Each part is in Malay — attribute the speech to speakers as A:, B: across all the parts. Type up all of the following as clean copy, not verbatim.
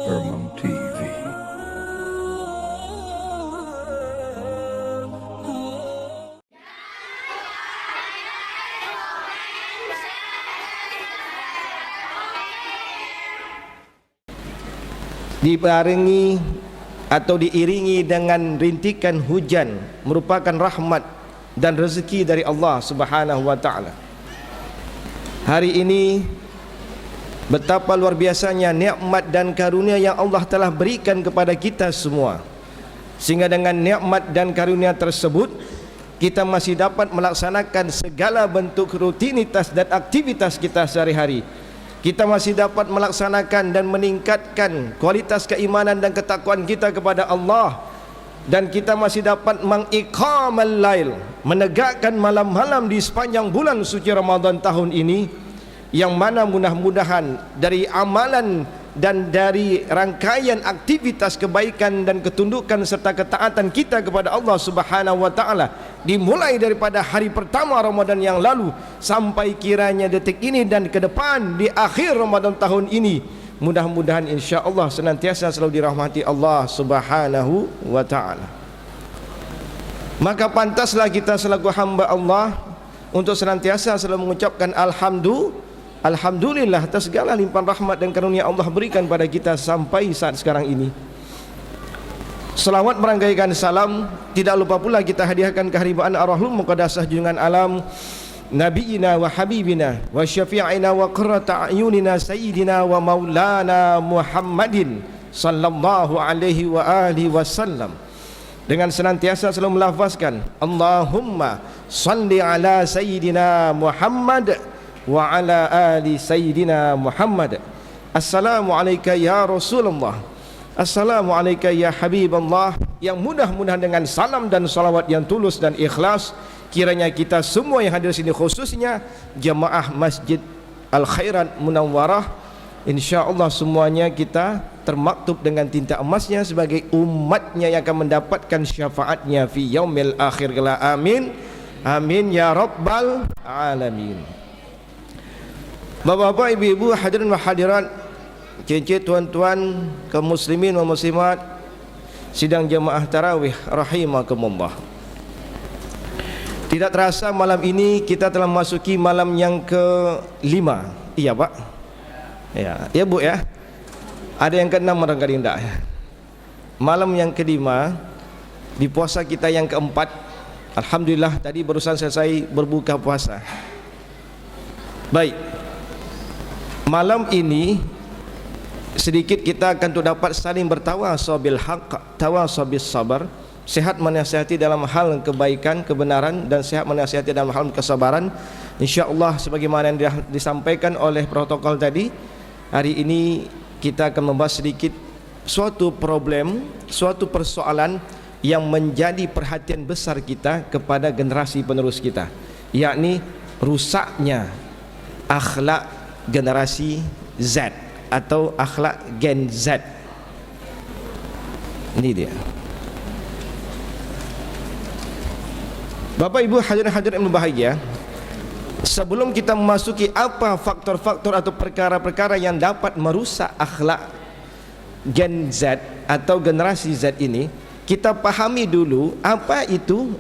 A: Herman TV.
B: Dibarengi atau diiringi dengan rintikan hujan merupakan rahmat dan rezeki dari Allah Subhanahu wa taala. Hari ini betapa luar biasanya nikmat dan karunia yang Allah telah berikan kepada kita semua, sehingga dengan nikmat dan karunia tersebut kita masih dapat melaksanakan segala bentuk rutinitas dan aktivitas kita sehari-hari. Kita masih dapat melaksanakan dan meningkatkan kualitas keimanan dan ketakwaan kita kepada Allah, dan kita masih dapat mengiqamal lail, menegakkan malam-malam di sepanjang bulan suci Ramadan tahun ini, yang mana mudah-mudahan dari amalan dan dari rangkaian aktivitas kebaikan dan ketundukan serta ketaatan kita kepada Allah Subhanahu wa taala, dimulai daripada hari pertama Ramadan yang lalu sampai kiranya detik ini dan ke depan di akhir Ramadan tahun ini, mudah-mudahan insya-Allah senantiasa selalu dirahmati Allah Subhanahu wa taala. Maka pantaslah kita selaku hamba Allah untuk senantiasa selalu mengucapkan Alhamdulillah atas segala limpahan rahmat dan karunia Allah berikan pada kita sampai saat sekarang ini. Selawat merangkaikan salam tidak lupa pula kita hadiahkan keharibaan ar-Rahlul Muqaddasah junjungan alam Nabiina wa Habibina wa Syafi'ina wa Qurrata a'yunina Sayyidina wa Maulana Muhammadin sallallahu alaihi wa alihi wasallam, dengan senantiasa selalu melafazkan Allahumma salli ala Sayyidina Muhammad wa ala ali Sayyidina Muhammad. Assalamu alayka ya Rasulullah, assalamu alayka ya Habiballah. Yang mudah-mudahan dengan salam dan salawat yang tulus dan ikhlas, kiranya kita semua yang hadir sini, khususnya jamaah Masjid Al-Khairat Munawwarah, insya-Allah semuanya kita termaktub dengan tinta emasnya sebagai umatnya yang akan mendapatkan syafaatnya fi yaumil akhir. Amin amin ya rabbal alamin. Bapak-bapak, ibu-ibu, hadirin wa hadirat, cincin tuan-tuan, kaum muslimin wa muslimat, sidang jamaah tarawih rahimakumullah. Tidak terasa malam ini kita telah memasuki malam yang ke-5. Iya Pak? Ya Bu ya. Ada yang ke-6 barangkali enggak ya. Malam yang ke-5 di puasa kita yang ke-4. Alhamdulillah tadi barusan selesai berbuka puasa. Baik, malam ini sedikit kita akan dapat saling bertawasaw bil haqq, tawasaw bis sabar, sehat menasihati dalam hal kebaikan, kebenaran, dan sehat menasihati dalam hal kesabaran. InsyaAllah sebagaimana yang disampaikan oleh protokol tadi, hari ini kita akan membahas sedikit suatu problem, suatu persoalan yang menjadi perhatian besar kita kepada generasi penerus kita, yakni rusaknya akhlak generasi Z atau akhlak Gen Z. Ini dia. Bapak Ibu hadirin yang berbahagia, sebelum kita memasuki apa faktor-faktor atau perkara-perkara yang dapat merusak akhlak Gen Z atau generasi Z ini, kita pahami dulu apa itu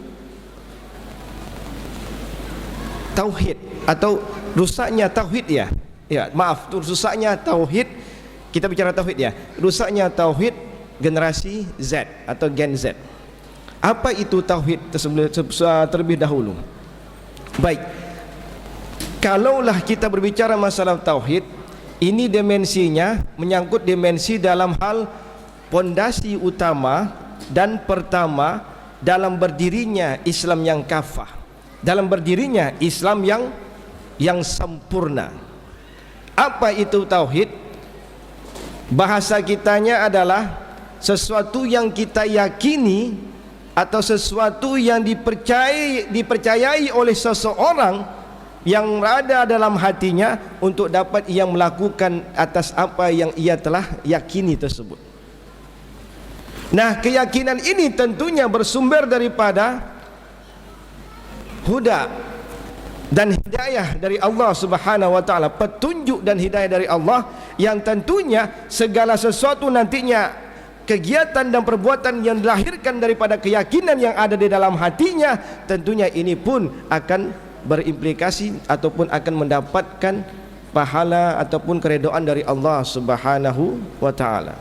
B: tauhid atau rusaknya tauhid ya. Ya, maaf, rusaknya tauhid. Kita bicara tauhid ya. Rusaknya tauhid generasi Z atau Gen Z. Apa itu tauhid terlebih dahulu? Baik. Kalaulah kita berbicara masalah tauhid, ini dimensinya menyangkut dimensi dalam hal pondasi utama dan pertama dalam berdirinya Islam yang kafah, dalam berdirinya Islam yang sempurna. Apa itu tauhid? Bahasa kitanya adalah sesuatu yang kita yakini atau sesuatu yang dipercayai oleh seseorang yang ada dalam hatinya untuk dapat ia melakukan atas apa yang ia telah yakini tersebut. Nah, keyakinan ini tentunya bersumber daripada huda dan hidayah dari Allah Subhanahu wa taala, petunjuk dan hidayah dari Allah, yang tentunya segala sesuatu nantinya, kegiatan dan perbuatan yang dilahirkan daripada keyakinan yang ada di dalam hatinya, tentunya ini pun akan berimplikasi ataupun akan mendapatkan pahala ataupun keredaan dari Allah Subhanahu wa taala.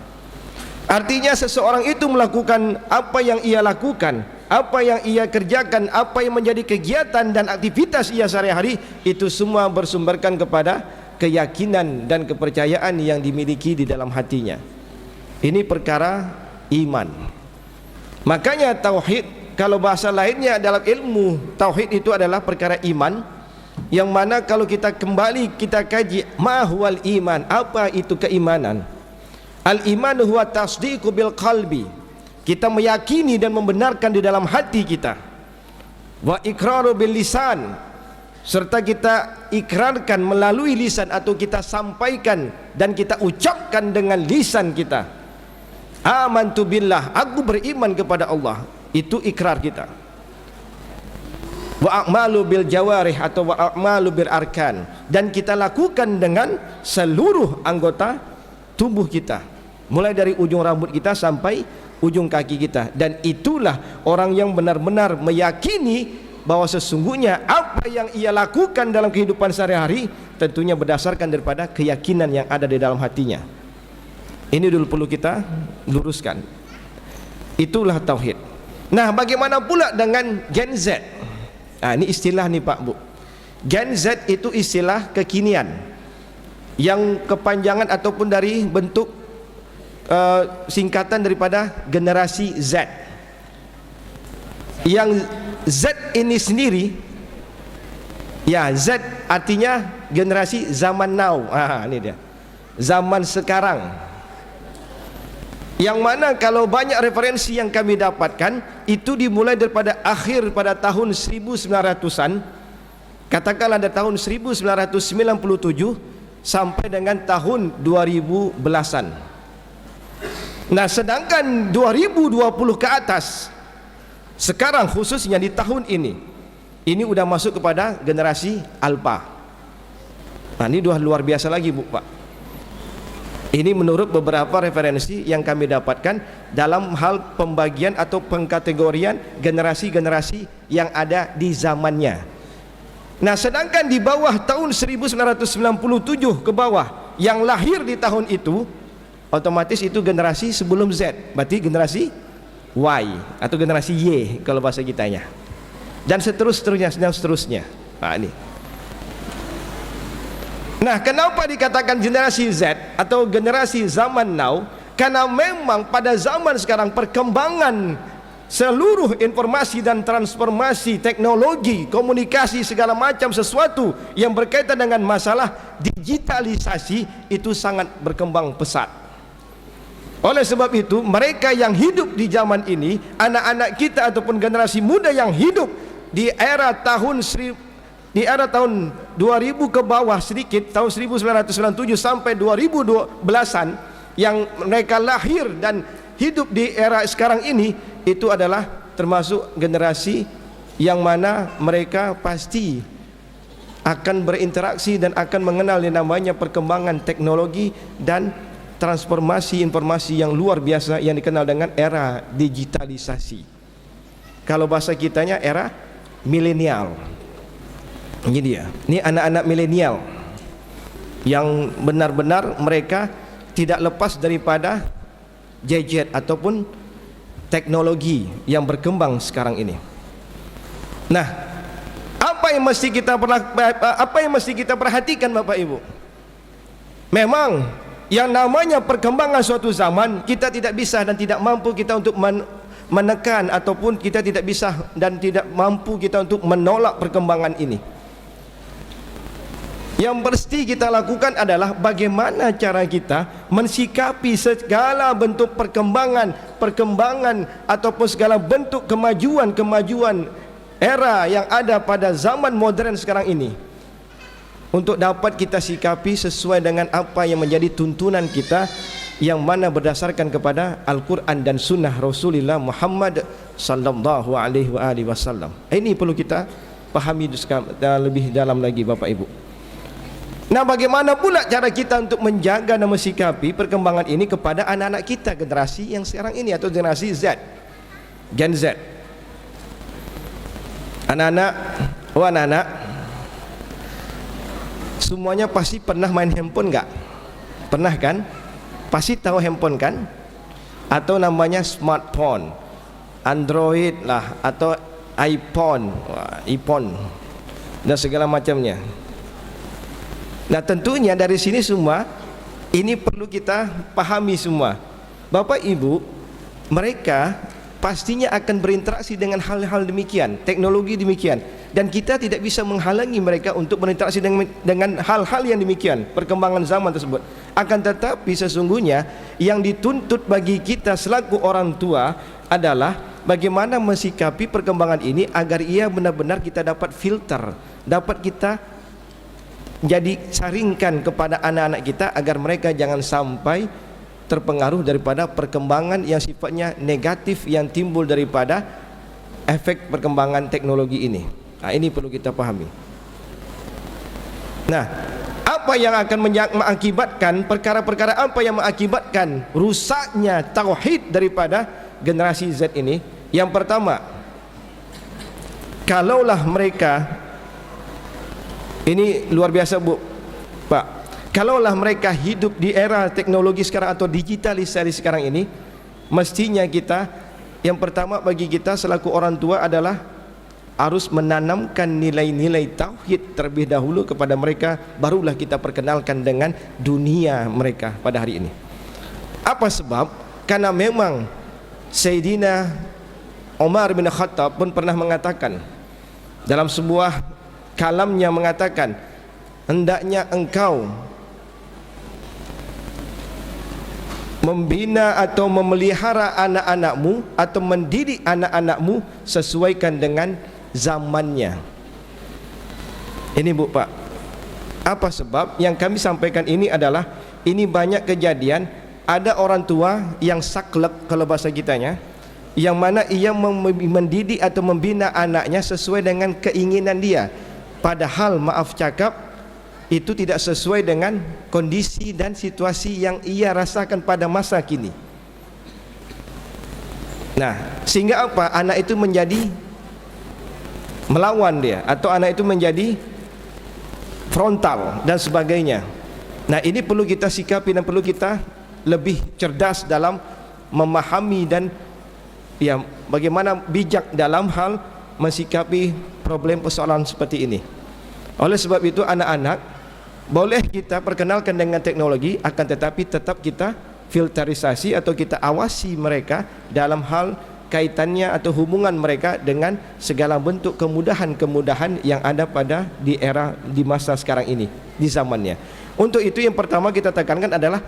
B: Artinya seseorang itu melakukan apa yang ia lakukan, apa yang ia kerjakan, apa yang menjadi kegiatan dan aktivitas ia sehari-hari, itu semua bersumberkan kepada keyakinan dan kepercayaan yang dimiliki di dalam hatinya. Ini perkara iman. Makanya tauhid, kalau bahasa lainnya dalam ilmu tauhid, itu adalah perkara iman, yang mana kalau kita kembali kita kaji ma huwal iman, apa itu keimanan. Al-iman huwa tasdiqu bil qalbi, kita meyakini dan membenarkan di dalam hati kita. Wa iqraru bil lisan, serta kita ikrarkan melalui lisan atau kita sampaikan dan kita ucapkan dengan lisan kita. Amantu billah, aku beriman kepada Allah, itu ikrar kita. Wa a'malu bil jawarih atau wa a'malu bil arkan, dan kita lakukan dengan seluruh anggota tubuh kita, mulai dari ujung rambut kita sampai ujung kaki kita. Dan itulah orang yang benar-benar meyakini bahwa sesungguhnya apa yang ia lakukan dalam kehidupan sehari-hari tentunya berdasarkan daripada keyakinan yang ada di dalam hatinya. Ini dulu perlu kita luruskan. Itulah tauhid. Nah, bagaimana pula dengan Gen Z? Nah, ini istilah nih Pak Bu. Gen Z itu istilah kekinian yang kepanjangan ataupun dari bentuk singkatan daripada generasi Z. Yang Z ini sendiri, ya, Z artinya generasi zaman now. Ini dia, zaman sekarang. Yang mana kalau banyak referensi yang kami dapatkan itu dimulai daripada akhir pada tahun 1900-an, katakanlah dari tahun 1997 sampai dengan tahun 2010-an. Nah, sedangkan 2020 ke atas, sekarang khususnya di tahun ini udah masuk kepada generasi Alpha. Nah, ini luar biasa lagi Bu Pak. Ini menurut beberapa referensi yang kami dapatkan dalam hal pembagian atau pengkategorian generasi-generasi yang ada di zamannya. Nah, sedangkan di bawah tahun 1997 ke bawah yang lahir di tahun itu, otomatis itu generasi sebelum Z, berarti generasi Y atau generasi Y kalau bahasa kitanya, dan seterusnya. Nah, ini. Nah, kenapa dikatakan generasi Z atau generasi zaman now? Karena memang pada zaman sekarang perkembangan seluruh informasi dan transformasi teknologi, komunikasi, segala macam sesuatu yang berkaitan dengan masalah digitalisasi itu sangat berkembang pesat. Oleh sebab itu, mereka yang hidup di zaman ini, anak-anak kita ataupun generasi muda yang hidup di era tahun 2000 ke bawah sedikit, tahun 1997 sampai 2012-an, yang mereka lahir dan hidup di era sekarang ini, itu adalah termasuk generasi yang mana mereka pasti akan berinteraksi dan akan mengenal yang namanya perkembangan teknologi dan transformasi informasi yang luar biasa yang dikenal dengan era digitalisasi. Kalau bahasa kitanya era milenial. Ini dia. Ini anak-anak milenial yang benar-benar mereka tidak lepas daripada gadget ataupun teknologi yang berkembang sekarang ini. Nah, apa yang mesti kita perhatikan Bapak Ibu? Memang yang namanya perkembangan suatu zaman, kita tidak bisa dan tidak mampu kita untuk menekan ataupun kita tidak bisa dan tidak mampu kita untuk menolak perkembangan ini. Yang mesti kita lakukan adalah bagaimana cara kita mensikapi segala bentuk perkembangan ataupun segala bentuk kemajuan era yang ada pada zaman modern sekarang ini, untuk dapat kita sikapi sesuai dengan apa yang menjadi tuntunan kita, yang mana berdasarkan kepada Al-Quran dan Sunnah Rasulullah Muhammad sallallahu alaihi wasallam. Ini perlu kita pahami lebih dalam lagi Bapak Ibu. Nah, bagaimana pula cara kita untuk menjaga dan mensikapi perkembangan ini kepada anak-anak kita, generasi yang sekarang ini atau generasi Z, Gen Z. Anak-anak, semuanya pasti pernah main handphone nggak? Pernah kan? Pasti tahu handphone kan? Atau namanya smartphone, Android lah, atau iPhone dan segala macamnya. Nah, tentunya dari sini semua ini perlu kita pahami semua. Bapak Ibu, mereka pastinya akan berinteraksi dengan hal-hal demikian, teknologi demikian, dan kita tidak bisa menghalangi mereka untuk berinteraksi dengan hal-hal yang demikian, perkembangan zaman tersebut. Akan tetapi sesungguhnya yang dituntut bagi kita selaku orang tua adalah bagaimana mensikapi perkembangan ini agar ia benar-benar kita dapat filter, dapat kita jadi saringkan kepada anak-anak kita agar mereka jangan sampai terpengaruh daripada perkembangan yang sifatnya negatif yang timbul daripada efek perkembangan teknologi ini. Nah, ini perlu kita pahami. Nah, apa yang akan mengakibatkan, perkara-perkara apa yang mengakibatkan rusaknya tauhid daripada generasi Z ini? Yang pertama, kalaulah mereka, ini luar biasa Bu, Pak, kalaulah mereka hidup di era teknologi sekarang atau digitalisasi sekarang ini, mestinya kita, yang pertama bagi kita selaku orang tua adalah harus menanamkan nilai-nilai tauhid terlebih dahulu kepada mereka, barulah kita perkenalkan dengan dunia mereka pada hari ini. Apa sebab? Karena memang Sayyidina Umar bin Khattab pun pernah mengatakan dalam sebuah kalamnya, mengatakan hendaknya engkau membina atau memelihara anak-anakmu atau mendidik anak-anakmu sesuaikan dengan zamannya. Ini Bu, Pak, apa sebab yang kami sampaikan ini adalah ini banyak kejadian ada orang tua yang saklek kalau bahasa kitanya, yang mana ia mendidik atau membina anaknya sesuai dengan keinginan dia, padahal maaf cakap itu tidak sesuai dengan kondisi dan situasi yang ia rasakan pada masa kini. Nah, sehingga apa? Anak itu menjadi melawan dia, atau anak itu menjadi frontal dan sebagainya. Nah, ini perlu kita sikapi dan perlu kita lebih cerdas dalam memahami dan ya bagaimana bijak dalam hal mensikapi problem persoalan seperti ini. Oleh sebab itu anak-anak boleh kita perkenalkan dengan teknologi, akan tetapi tetap kita filterisasi atau kita awasi mereka dalam hal kaitannya atau hubungan mereka dengan segala bentuk kemudahan-kemudahan yang ada pada di era, di masa sekarang ini, di zamannya. Untuk itu yang pertama kita tekankan adalah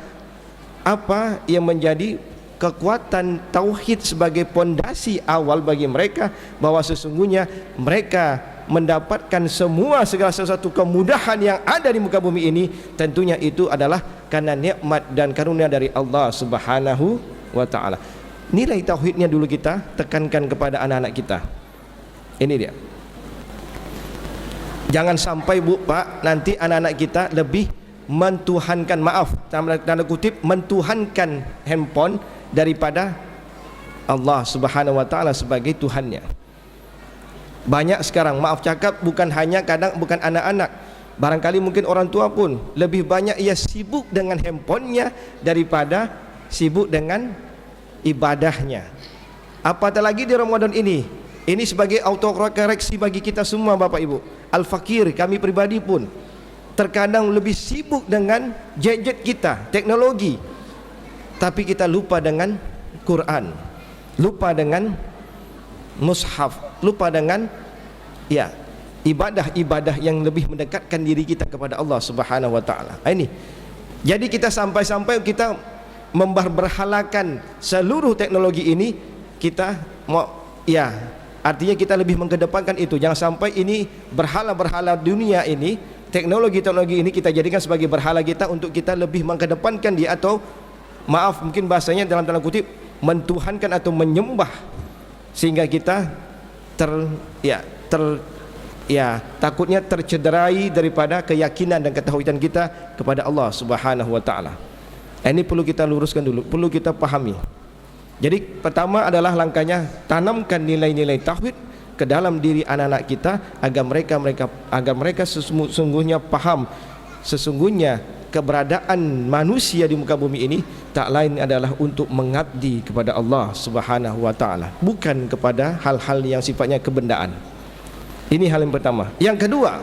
B: apa yang menjadi kekuatan tauhid sebagai pondasi awal bagi mereka, bahwa sesungguhnya mereka mendapatkan segala sesuatu kemudahan yang ada di muka bumi ini, tentunya itu adalah karena nikmat dan karunia dari Allah Subhanahu wa taala. Nilai tauhidnya dulu kita tekankan kepada anak-anak kita. Ini dia. Jangan sampai Bu, Pak, nanti anak-anak kita lebih mentuhankan, maaf tanda kutip, mentuhankan handphone daripada Allah Subhanahu wa taala sebagai Tuhannya. Banyak sekarang, maaf cakap, bukan hanya kadang bukan anak-anak, barangkali mungkin orang tua pun lebih banyak ia sibuk dengan handphonenya daripada sibuk dengan ibadahnya. Apatah lagi di Ramadan ini sebagai autokoreksi bagi kita semua Bapak Ibu. Al-Fakir, kami pribadi pun terkadang lebih sibuk dengan gadget kita, teknologi, tapi kita lupa dengan Quran, lupa dengan mushaf, lupa dengan ya ibadah-ibadah yang lebih mendekatkan diri kita kepada Allah Subhanahu wa taala. Ini. Jadi kita sampai-sampai kita memberhalakan seluruh teknologi ini, kita mau ya, artinya kita lebih mengedepankan itu. Jangan sampai ini berhala-berhala dunia ini, teknologi-teknologi ini kita jadikan sebagai berhala kita untuk kita lebih mengedepankan dia, atau maaf mungkin bahasanya dalam tanda kutip mentuhankan atau menyembah, sehingga kita ya takutnya tercederai daripada keyakinan dan ketauhidan kita kepada Allah Subhanahu wa taala. Ini perlu kita luruskan dulu, perlu kita pahami. Jadi pertama adalah langkahnya tanamkan nilai-nilai tauhid ke dalam diri anak-anak kita agar mereka sesungguhnya paham sesungguhnya keberadaan manusia di muka bumi ini tak lain adalah untuk mengabdi kepada Allah Subhanahu wa taala, bukan kepada hal-hal yang sifatnya kebendaan. Ini hal yang pertama. Yang kedua,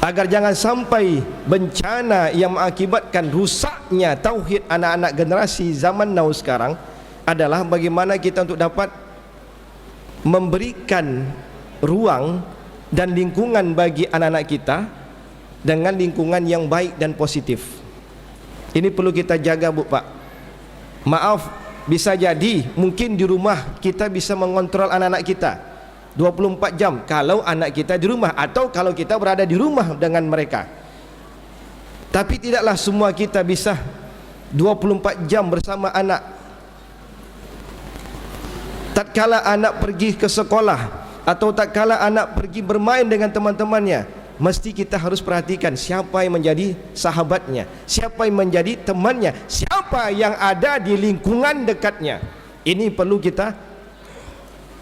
B: agar jangan sampai bencana yang mengakibatkan rusaknya tauhid anak-anak generasi zaman now sekarang adalah bagaimana kita untuk dapat memberikan ruang dan lingkungan bagi anak-anak kita dengan lingkungan yang baik dan positif. Ini perlu kita jaga, Bu Pak. Maaf, bisa jadi mungkin di rumah kita bisa mengontrol anak-anak kita 24 jam kalau anak kita di rumah atau kalau kita berada di rumah dengan mereka. Tapi tidaklah semua kita bisa 24 jam bersama anak. Tatkala anak pergi ke sekolah atau tatkala anak pergi bermain dengan teman-temannya, mesti kita harus perhatikan siapa yang menjadi sahabatnya, siapa yang menjadi temannya, siapa yang ada di lingkungan dekatnya. Ini perlu kita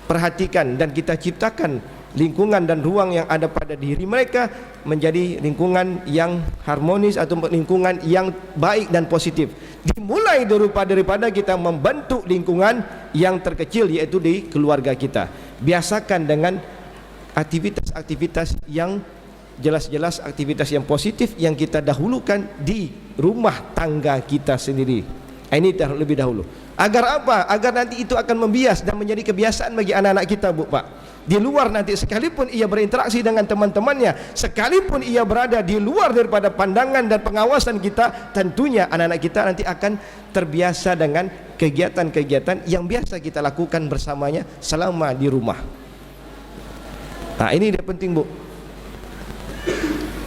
B: perhatikan dan kita ciptakan lingkungan dan ruang yang ada pada diri mereka menjadi lingkungan yang harmonis atau lingkungan yang baik dan positif. Dimulai daripada kita membentuk lingkungan yang terkecil, yaitu di keluarga kita. Biasakan dengan aktivitas-aktivitas yang jelas-jelas aktivitas yang positif yang kita dahulukan di rumah tangga kita sendiri. Ini terlebih dahulu. Agar apa? Agar nanti itu akan membias dan menjadi kebiasaan bagi anak-anak kita, Bu Pak. Di luar nanti sekalipun ia berinteraksi dengan teman-temannya, sekalipun ia berada di luar daripada pandangan dan pengawasan kita, tentunya anak-anak kita nanti akan terbiasa dengan kegiatan-kegiatan yang biasa kita lakukan bersamanya selama di rumah. Nah, ini dia penting, Bu.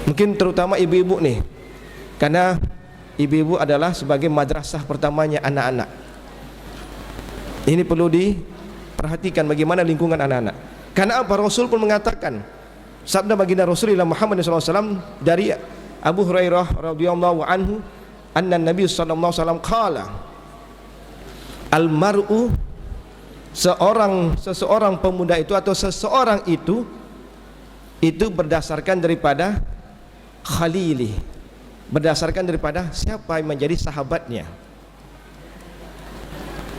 B: Mungkin terutama ibu-ibu nih, karena ibu-ibu adalah sebagai madrasah pertamanya anak-anak. Ini perlu diperhatikan bagaimana lingkungan anak-anak. Karena apa? Rasul pun mengatakan, sabda baginda Rasulullah Muhammad SAW dari Abu Hurairah radhiyallahu anhu, anna Nabi sallallahu alaihi wasallam qala, al-mar'u, seseorang pemuda itu atau seseorang itu berdasarkan daripada khalili, berdasarkan daripada siapa yang menjadi sahabatnya.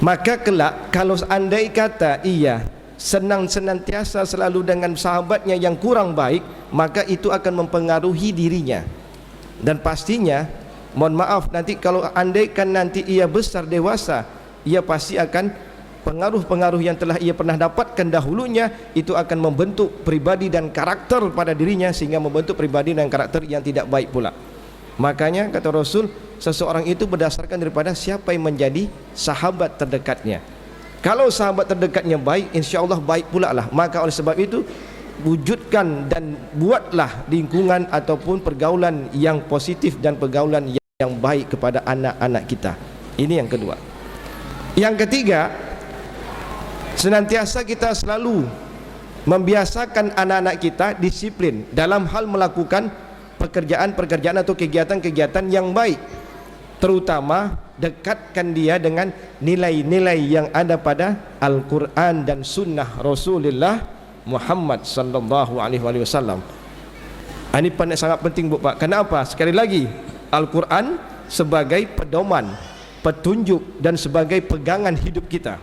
B: Maka kelak kalau andai kata ia senantiasa selalu dengan sahabatnya yang kurang baik, maka itu akan mempengaruhi dirinya. Dan pastinya, mohon maaf, nanti kalau andaikan nanti ia besar dewasa, ia pasti akan pengaruh-pengaruh yang telah ia pernah dapatkan dahulunya itu akan membentuk pribadi dan karakter pada dirinya, sehingga membentuk pribadi dan karakter yang tidak baik pula. Makanya kata Rasul, seseorang itu berdasarkan daripada siapa yang menjadi sahabat terdekatnya. Kalau sahabat terdekatnya baik, insya Allah baik pula lah. Maka oleh sebab itu, wujudkan dan buatlah lingkungan ataupun pergaulan yang positif dan pergaulan yang baik kepada anak-anak kita. Ini yang kedua. Yang ketiga, senantiasa kita selalu membiasakan anak-anak kita disiplin dalam hal melakukan pekerjaan-pekerjaan atau kegiatan-kegiatan yang baik. Terutama dekatkan dia dengan nilai-nilai yang ada pada Al-Quran dan Sunnah Rasulullah Muhammad sallallahu alaihi wasallam. Ini sangat penting, Bu Pak. Kenapa? Sekali lagi, Al-Quran sebagai pedoman, petunjuk dan sebagai pegangan hidup kita.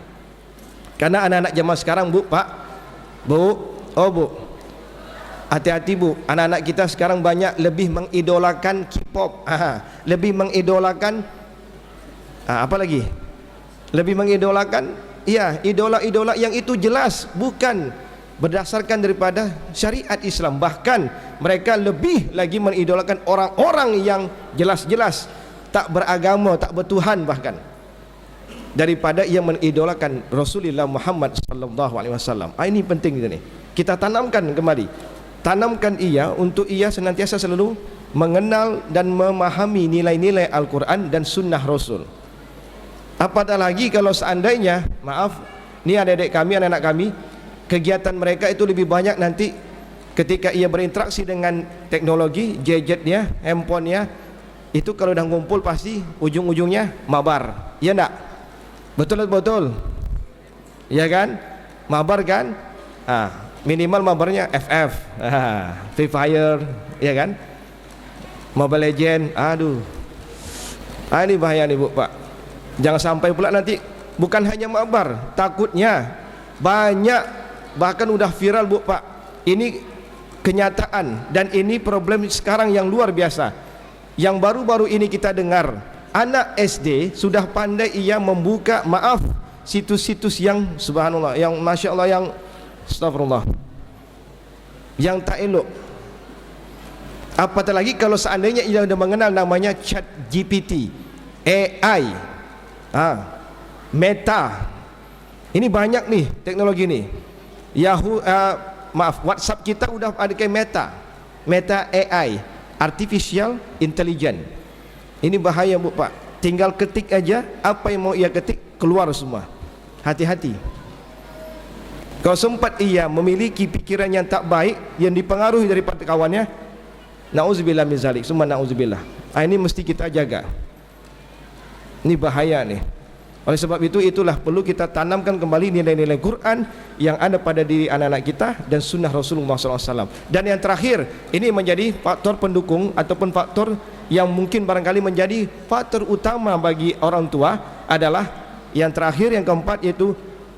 B: Karena anak-anak zaman sekarang, Bu Pak, Bu, hati-hati Bu, anak-anak kita sekarang banyak lebih mengidolakan K-pop, lebih mengidolakan apa lagi? Lebih mengidolakan, ya, idola-idola yang itu jelas bukan berdasarkan daripada syariat Islam. Bahkan mereka lebih lagi mengidolakan orang-orang yang jelas-jelas tak beragama, tak bertuhan bahkan, daripada yang mengidolakan Rasulullah Muhammad sallallahu alaihi wasallam. Ini penting ini. Kita tanamkan kembali. Tanamkan ia untuk ia senantiasa selalu mengenal dan memahami nilai-nilai Al-Quran dan Sunnah Rasul. Apatah lagi kalau seandainya, maaf, ni adik-adik kami, anak-anak kami kegiatan mereka itu lebih banyak nanti ketika ia berinteraksi dengan teknologi, gadgetnya, handphonenya. Itu kalau dah ngumpul pasti ujung-ujungnya mabar. Ya enggak? Betul. Ya kan? Mabar kan? Minimal mabarnya FF, Free Fire, ya kan? Mobile Legend. Aduh. Ini bahaya nih Bu Pak. Jangan sampai pula nanti bukan hanya mabar, takutnya banyak, bahkan udah viral Bu Pak. Ini kenyataan dan ini problem sekarang yang luar biasa. Yang baru-baru ini kita dengar, anak SD sudah pandai ia membuka, situs-situs yang subhanallah, yang masya Allah, yang astagfirullah, yang tak elok. Apatah lagi kalau seandainya ia sudah mengenal namanya Chat GPT, AI, Meta. Ini banyak nih teknologi nih. WhatsApp kita udah ada kayak Meta AI, Artificial Intelligence. Ini bahaya Bu Pak. Tinggal ketik aja, apa yang mau ia ketik keluar semua. Hati-hati. Kalau sempat ia memiliki pikiran yang tak baik, yang dipengaruhi daripada kawannya, na'udzubillah min zalik, summa na'udzubillah. Ini mesti kita jaga. Ini bahaya nih. Oleh sebab itu, itulah perlu kita tanamkan kembali nilai-nilai Quran yang ada pada diri anak-anak kita dan sunnah Rasulullah SAW. Dan yang terakhir, ini menjadi faktor pendukung ataupun faktor yang mungkin barangkali menjadi faktor utama bagi orang tua adalah yang terakhir, yang keempat, yaitu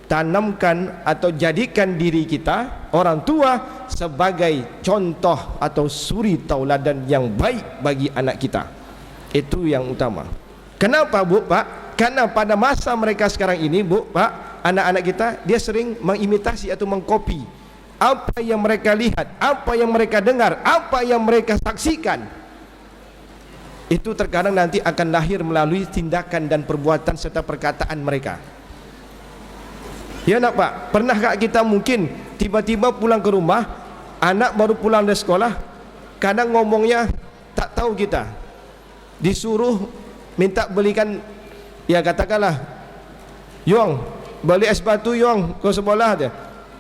B: tanamkan atau jadikan diri kita, orang tua, sebagai contoh atau suri tauladan yang baik bagi anak kita. Itu yang utama. Kenapa Bu Pak? Karena pada masa mereka sekarang ini Bu Pak, anak-anak kita dia sering mengimitasi atau mengkopi apa yang mereka lihat, apa yang mereka dengar, apa yang mereka saksikan. Itu terkadang nanti akan lahir melalui tindakan dan perbuatan serta perkataan mereka. Ya nak Pak, pernahkah kita mungkin tiba-tiba pulang ke rumah, anak baru pulang dari sekolah, kadang ngomongnya tak tahu kita, disuruh minta belikan, ya katakanlah, Yong beli es batu Yong ke sekolah dia.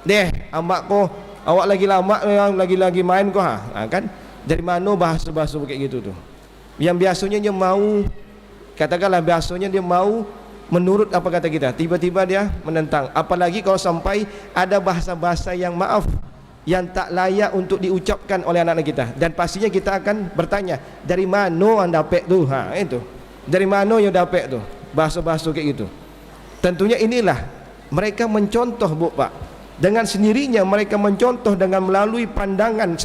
B: Deh, amak ko, awak lagi lama yang lagi main ko kan? Dari mana bahasa-bahasa kayak gitu tuh? Yang biasanya dia mau, katakanlah biasanya dia mau menurut apa kata kita, tiba-tiba dia menentang. Apalagi kalau sampai ada bahasa-bahasa yang yang tak layak untuk diucapkan oleh anak-anak kita. Dan pastinya kita akan bertanya, dari mana anda dapat tu? Itu. Dari mana yang dapat tu? Bahasa-bahasa kayak gitu. Tentunya inilah mereka mencontoh Bu Pak. Dengan sendirinya mereka mencontoh dengan melalui pandangan,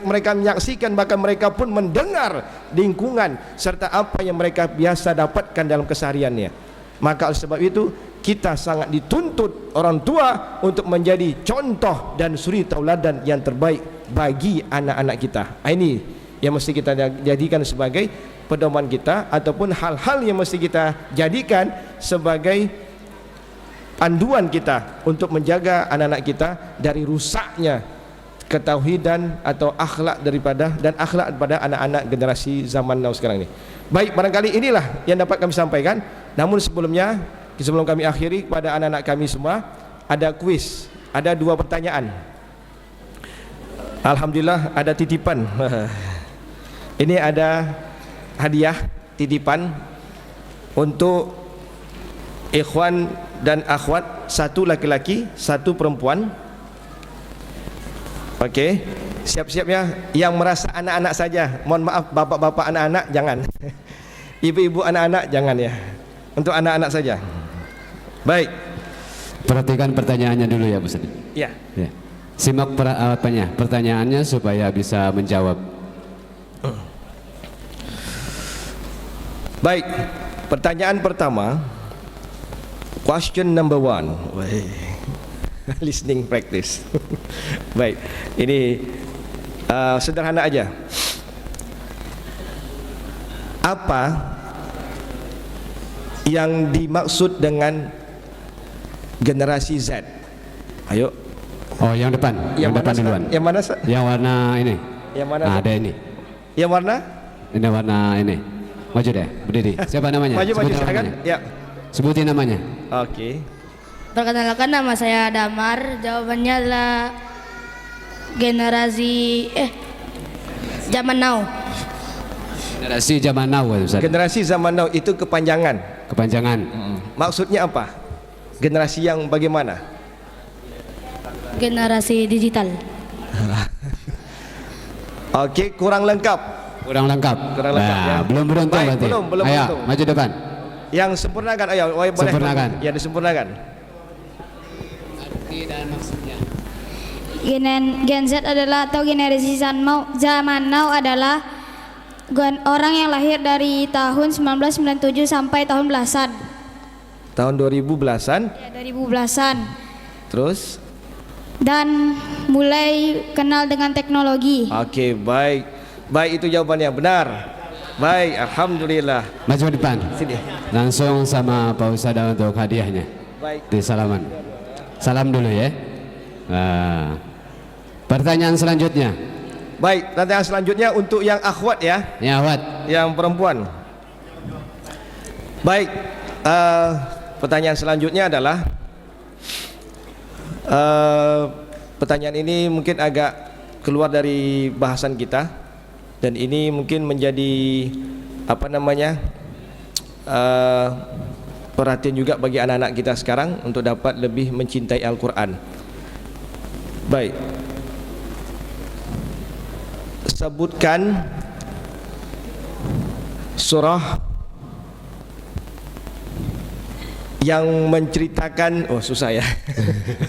B: mereka menyaksikan, bahkan mereka pun mendengar lingkungan serta apa yang mereka biasa dapatkan dalam kesehariannya. Maka oleh sebab itu kita sangat dituntut orang tua untuk menjadi contoh dan suri tauladan yang terbaik bagi anak-anak kita. Ini yang mesti kita jadikan sebagai pedoman kita, ataupun hal-hal yang mesti kita jadikan sebagai panduan kita untuk menjaga anak-anak kita dari rusaknya ketauhidan atau akhlak daripada anak-anak generasi zaman now sekarang ini. Baik, barangkali inilah yang dapat kami sampaikan. Namun sebelumnya, sebelum kami akhiri, kepada anak-anak kami semua ada kuis, ada 2 pertanyaan. Alhamdulillah ada titipan. Ini ada hadiah titipan untuk ikhwan dan akhwat, 1 laki-laki, 1 perempuan. Okey, siap-siap ya. Yang merasa anak-anak saja, mohon maaf bapak-bapak anak-anak jangan. Ibu-ibu anak-anak jangan ya. Untuk anak-anak saja. Baik.
A: Perhatikan pertanyaannya dulu ya Bu Ustaz.
B: Ya.
A: Simak pertanyaannya supaya bisa menjawab.
B: Baik. Pertanyaan pertama. Question number 1. Listening practice. Baik. Ini sederhana aja. Apa yang dimaksud dengan generasi Z? Ayo.
A: Oh, yang depan. Yang depan duluan.
B: Yang mana?
A: Yang warna ini.
B: Yang mana?
A: Ada ini.
B: Yang warna?
A: Ini warna ini. Maju deh, berdiri. Siapa namanya?
B: Maju silakan. Ya.
A: Sebutin namanya.
B: Oke.
C: Perkenalkan, nama saya Damar. Jawabannya adalah generasi zaman now.
A: Generasi zaman now, Ustaz.
B: Generasi zaman now itu kepanjangan.
A: Kepanjangan.
B: Maksudnya apa? Generasi yang bagaimana?
C: Generasi digital.
B: Okey, kurang lengkap.
A: Kurang lengkap.
B: Kurang lengkap, ya.
A: Belum beruntung
B: Baik,
A: berarti.
B: belum
A: Ayo,
B: beruntung.
A: maju depan.
B: Yang sempurnakan, ayo, boleh.
A: Sempurnakan.
B: Ya, disempurnakan.
D: Gen Z adalah atau generasi zaman now adalah orang yang lahir dari tahun 1997 sampai tahun belasan.
B: Tahun 2000 belasan.
D: Ya, 2000 belasan.
B: Terus?
D: Dan mulai kenal dengan teknologi.
B: Okey, baik. Baik, itu jawabannya benar. Baik, alhamdulillah.
A: Maju depan.
B: Sini.
A: Langsung sama Pak Ustadz untuk hadiahnya.
B: Baik.
A: Di salaman. Salam dulu ya. Pertanyaan selanjutnya.
B: Baik, pertanyaan selanjutnya untuk yang akhwat ya,
A: Ya, Wat.
B: yang perempuan. Baik, pertanyaan selanjutnya adalah pertanyaan ini mungkin agak keluar dari bahasan kita dan ini mungkin menjadi perhatian juga bagi anak-anak kita sekarang untuk dapat lebih mencintai Al-Quran. Baik, sebutkan surah yang menceritakan, oh susah ya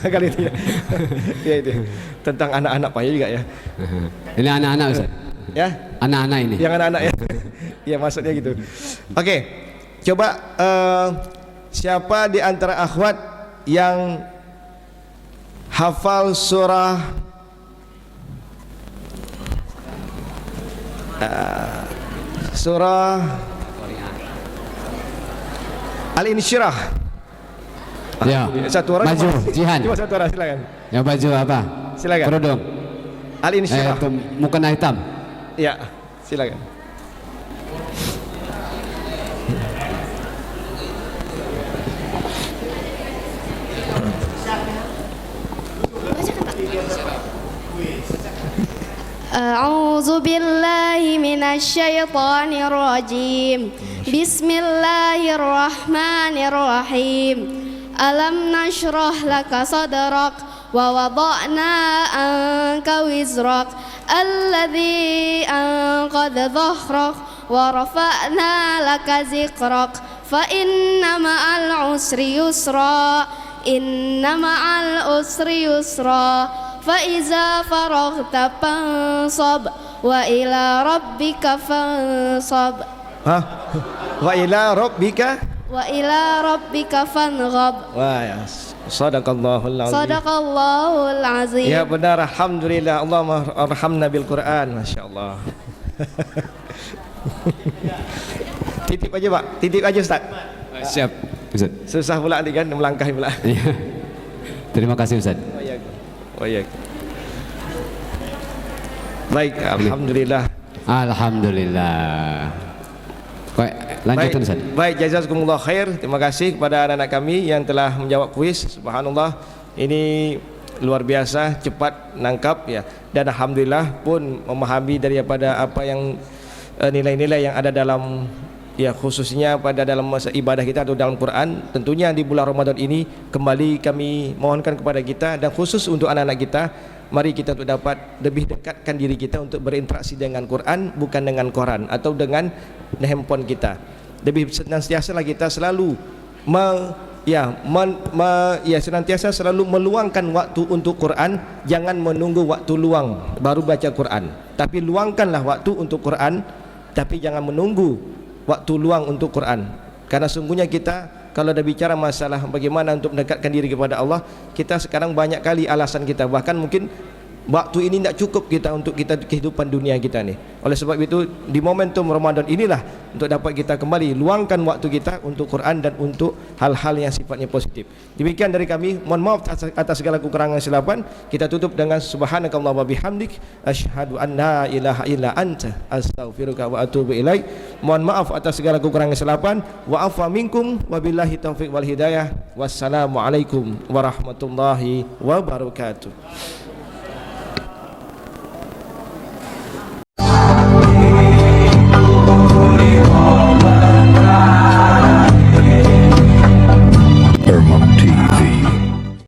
B: kali itu ya, ya itu tentang anak-anak payah juga ya.
A: Ini anak-anak Ustaz.
B: Ya,
A: Anak-anak ini.
B: yang anak-anak ya. Ya, maksudnya gitu. Oke, coba siapa di antara akhwat yang hafal surah surah Al-Insyirah?
A: Ya.
B: Satu orang.
A: Maju, Jihan.
B: Cuma satu orang, silakan.
A: Yang baju apa?
B: Silakan.
A: Kerudung.
B: Al-Insyirah.
A: Itu mukena hitam.
B: Ya, silakan.
E: A'udzu billahi minasyaitonir rajim. Bismillahirrahmanirrahim. Alam nashrah laka sadrak wa wada'na anka wizrak alladzi anqadha dhahrak wa rafa'na laka zikrak fa inna ma'al usri yusra inna ma'al usri yusra fa iza faraghta fansab wa ila rabbika fansab.
B: Hah? Wa ila rabbika
E: Fanghab.
B: Wah, ya. Sadaqallahul azim.
E: Sadaqallahul azim.
B: Ya benar, alhamdulillah. Allahumma arhamna bil Quran. Masya-Allah. Titip aja, Pak. Titip aja, Ustaz.
A: Siap, Ustaz.
B: Susah pula nih kan melangkahi pula.
A: Iya. Terima kasih Ustaz.
B: Oh iya. Baik, alhamdulillah.
A: Alhamdulillah. Baik, lanjutkan Ustaz.
B: Baik, jazakumullah khair. Terima kasih kepada anak-anak kami yang telah menjawab kuis. Subhanallah, ini luar biasa, cepat nangkap ya. Dan alhamdulillah pun memahami daripada apa yang nilai-nilai yang ada dalam, ya khususnya pada dalam masa ibadah kita atau dalam Quran. Tentunya di bulan Ramadan ini kembali kami mohonkan kepada kita dan khusus untuk anak-anak kita, mari kita untuk dapat lebih dekatkan diri kita untuk berinteraksi dengan Quran, bukan dengan koran atau dengan handphone kita. Lebih senantiasa kita selalu senantiasa selalu meluangkan waktu untuk Quran. Jangan menunggu waktu luang baru baca Quran, tapi luangkanlah waktu untuk Quran, tapi jangan menunggu waktu luang untuk Quran. Karena sungguhnya kita kalau ada bicara masalah bagaimana untuk mendekatkan diri kepada Allah, kita sekarang banyak kali alasan kita, bahkan mungkin Waktu ini tidak cukup kita untuk kita kehidupan dunia kita ni. Oleh sebab itu di momentum Ramadan inilah untuk dapat kita kembali luangkan waktu kita untuk Quran dan untuk hal-hal yang sifatnya positif. Demikian dari kami. Mohon maaf atas segala kekurangan kesilapan. Kita tutup dengan subhanakallah wa bihamdik asyhadu an la ilaha illa anta astaghfiruka wa atubu ilaik. Mohon maaf atas segala kekurangan kesilapan. Wa afa minkum wabillahi taufiq wal hidayah. Wassalamualaikum warahmatullahi wabarakatuh.